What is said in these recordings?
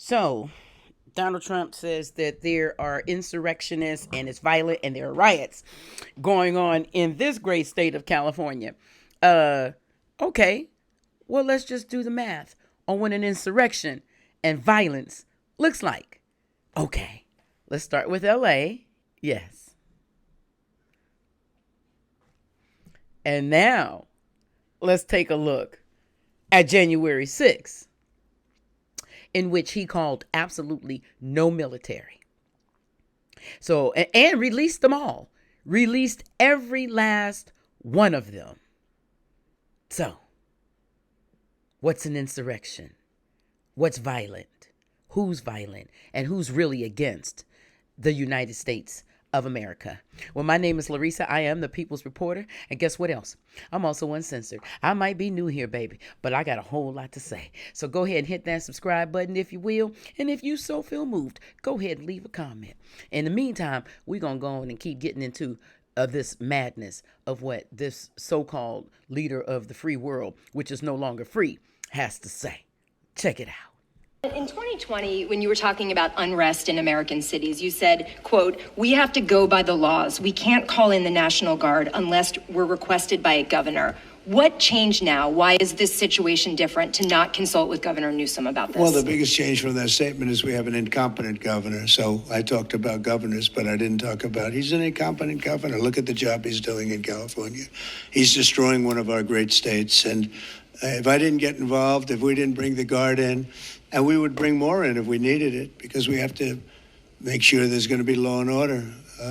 So, Donald Trump says that there are insurrectionists and it's violent and there are riots going on in this great state of California. Uh, okay, well, let's just do the math on what an insurrection and violence looks like. Okay, let's start with LA. Yes. And now, let's take a look at January 6th, in which he called absolutely no military. So, and released them all, released every last one of them. So, what's an insurrection? What's violent? Who's violent? And who's really against the United States of America? Well, my name is Larissa. I am the People's Reporter. And guess what else? I'm also uncensored. I might be new here, baby, but I got a whole lot to say. So go ahead and hit that subscribe button if you will. And if you so feel moved, go ahead and leave a comment. In the meantime, we're going to go on and keep getting into this madness of what this so-called leader of the free world, which is no longer free, has to say. Check it out. In 2020, when you were talking about unrest in American cities, you said, quote, "We have to go by the laws. We can't call in the National Guard unless we're requested by a governor." What changed now? Why is this situation different to not consult with Governor Newsom about this? Well, the biggest change from that statement is we have an incompetent governor. So I talked about governors, but I didn't talk about he's an incompetent governor. Look at the job he's doing in California. He's destroying one of our great states. And if I didn't get involved, if we didn't bring the Guard in, and we would bring more in if we needed it, because we have to make sure there's going to be law and order.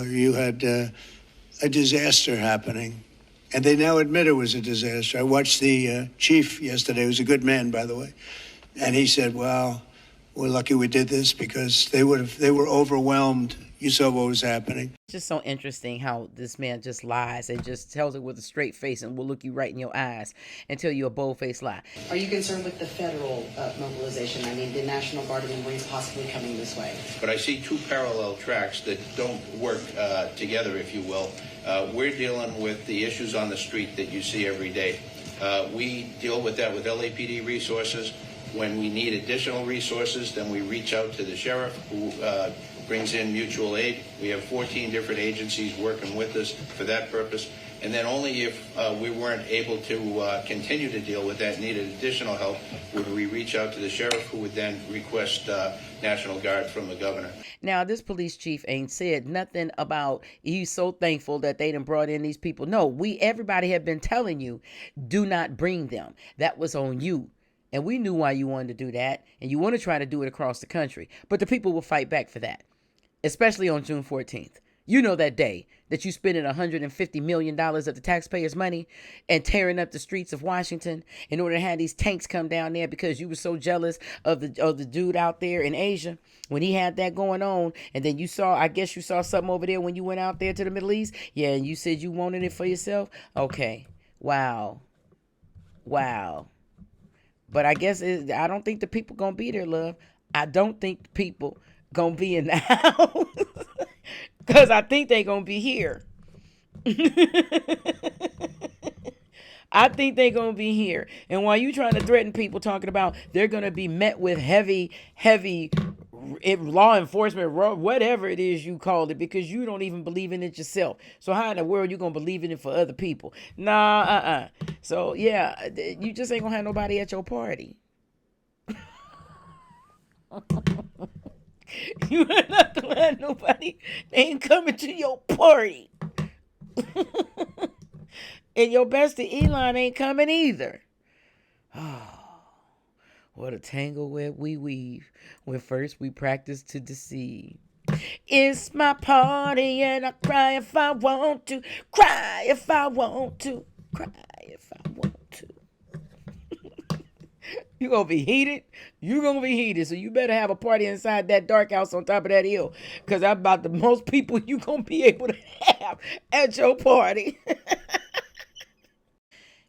You had a disaster happening, and they now admit it was a disaster. I watched the chief yesterday, who's a good man, by the way, and he said, well, we're lucky we did this because they were overwhelmed. You saw what was happening. It's just so interesting how this man just lies and just tells it with a straight face and will look you right in your eyes and tell you a bold-faced lie. Are you concerned with the federal mobilization? I mean, the National Guard and the Marines possibly coming this way? But I see two parallel tracks that don't work together, if you will. We're dealing with the issues on the street that you see every day. We deal with that with LAPD resources. When we need additional resources, then we reach out to the sheriff, who brings in mutual aid. We have 14 different agencies working with us for that purpose. And then only if we weren't able to continue to deal with that, needed additional help, would we reach out to the sheriff, who would then request National Guard from the governor. Now, this police chief ain't said nothing about he's so thankful that they done brought in these people. No, everybody had been telling you, do not bring them. That was on you. And we knew why you wanted to do that. And you want to try to do it across the country. But the people will fight back for that, especially on June 14th. You know that day that you spending $150 million of the taxpayers' money and tearing up the streets of Washington in order to have these tanks come down there because you were so jealous of the dude out there in Asia when he had that going on. And then I guess you saw something over there when you went out there to the Middle East. Yeah, and you said you wanted it for yourself. Okay. Wow. But I guess I don't think the people going to be there, love. I don't think the people going to be in the house. Because I think they going to be here. I think they're going to be here. And while you trying to threaten people talking about they're going to be met with heavy law enforcement, whatever it is you call it, because you don't even believe in it yourself. So how in the world you going to believe in it for other people? Nah, So, yeah, you just ain't going to have nobody at your party. You are not going to have nobody. They ain't coming to your party. And your bestie Elon ain't coming either. Oh, what a tangle web we weave when first we practice to deceive. It's my party and I cry if I want to. Cry if I want to. Cry if I want to. You're going to be heated. You're going to be heated. So you better have a party inside that dark house on top of that hill. Because that's about the most people you're going to be able to have at your party.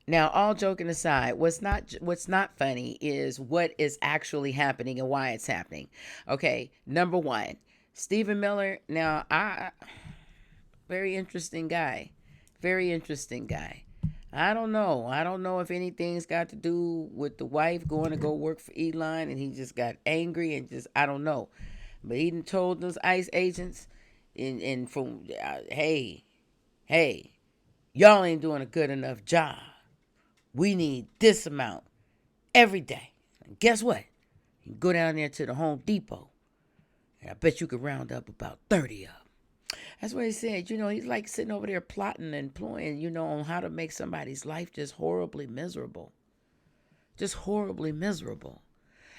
Now, all joking aside, what's not funny is what is actually happening and why it's happening. Okay, number one, Stephen Miller. Now, very interesting guy. Very interesting guy. I don't know. I don't know if anything's got to do with the wife going to go work for Elon and he just got angry and just, I don't know. But he done told those ICE agents, and from, hey, y'all ain't doing a good enough job. We need this amount every day. And guess what? You can go down there to the Home Depot, and I bet you could round up about 30 of them. That's what he said. He's like sitting over there plotting and ploying, on how to make somebody's life just horribly miserable. Just horribly miserable.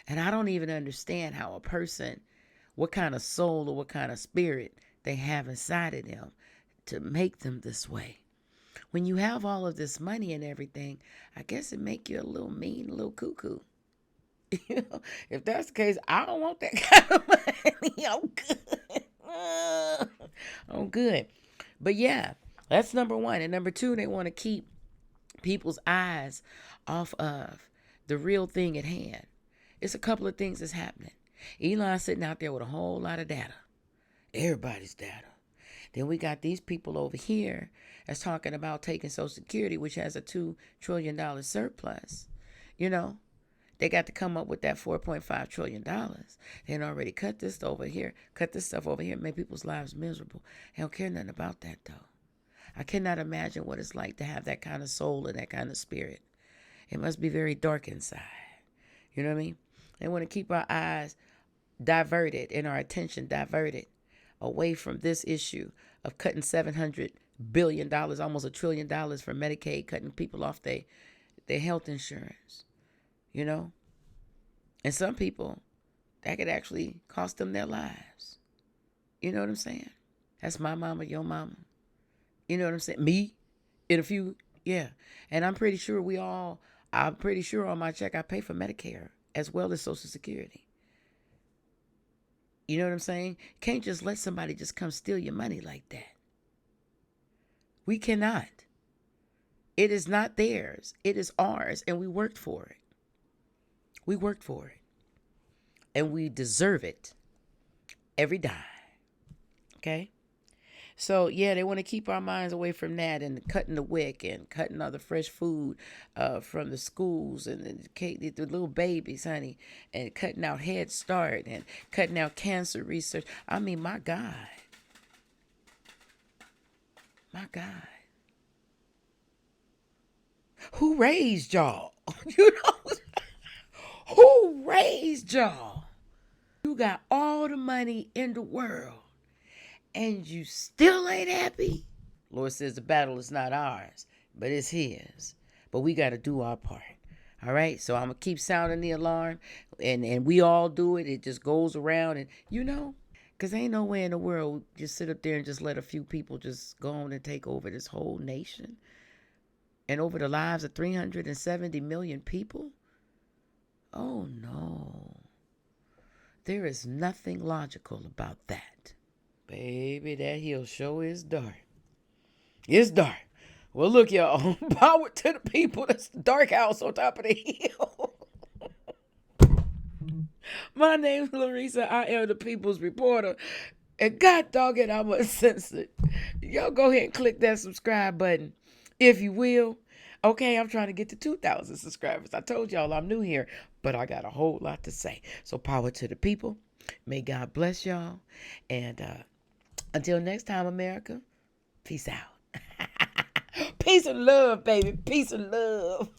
And I don't even understand how a person, what kind of soul or what kind of spirit they have inside of them to make them this way. When you have all of this money and everything, I guess it make you a little mean, a little cuckoo. If that's the case, I don't want that kind of money. I'm good. I'm good. But yeah, that's number one. And number two, they want to keep people's eyes off of the real thing at hand. It's a couple of things that's happening. Elon's sitting out there with a whole lot of data. Everybody's data. Then we got these people over here that's talking about taking Social Security, which has a $2 trillion surplus. They got to come up with that $4.5 trillion. They had already cut this stuff over here, make people's lives miserable. They don't care nothing about that, though. I cannot imagine what it's like to have that kind of soul and that kind of spirit. It must be very dark inside. You know what I mean? They want to keep our eyes diverted and our attention diverted away from this issue of cutting $700 billion, almost $1 trillion for Medicaid, cutting people off their health insurance. And some people, that could actually cost them their lives. You know what I'm saying? That's my mama, your mama. You know what I'm saying? Me, in a few, yeah. And I'm pretty sure on my check I pay for Medicare as well as Social Security. You know what I'm saying? Can't just let somebody just come steal your money like that. We cannot. It is not theirs. It is ours, and we worked for it. We worked for it. And we deserve it every dime. Okay? So, yeah, they want to keep our minds away from that and cutting the WIC and cutting all the fresh food from the schools and the little babies, honey, and cutting out Head Start and cutting out cancer research. I mean, my God. My God. Who raised y'all? Who raised y'all? You got all the money in the world and you still ain't happy? Lord says the battle is not ours, but it's his. But we got to do our part. All right? So I'm going to keep sounding the alarm, and we all do it. It just goes around, and because ain't no way in the world just sit up there and just let a few people just go on and take over this whole nation and over the lives of 370 million people. Oh, no. There is nothing logical about that. Baby, that hill sure is dark. It's dark. Well, look, y'all. Power to the people. That's the dark house on top of the hill. My name's Larissa. I am the People's Reporter. And God dog it, I'm uncensored. Y'all go ahead and click that subscribe button, if you will. Okay, I'm trying to get to 2,000 subscribers. I told y'all I'm new here, but I got a whole lot to say. So power to the people. May God bless y'all. And until next time, America, peace out. Peace and love, baby. Peace and love.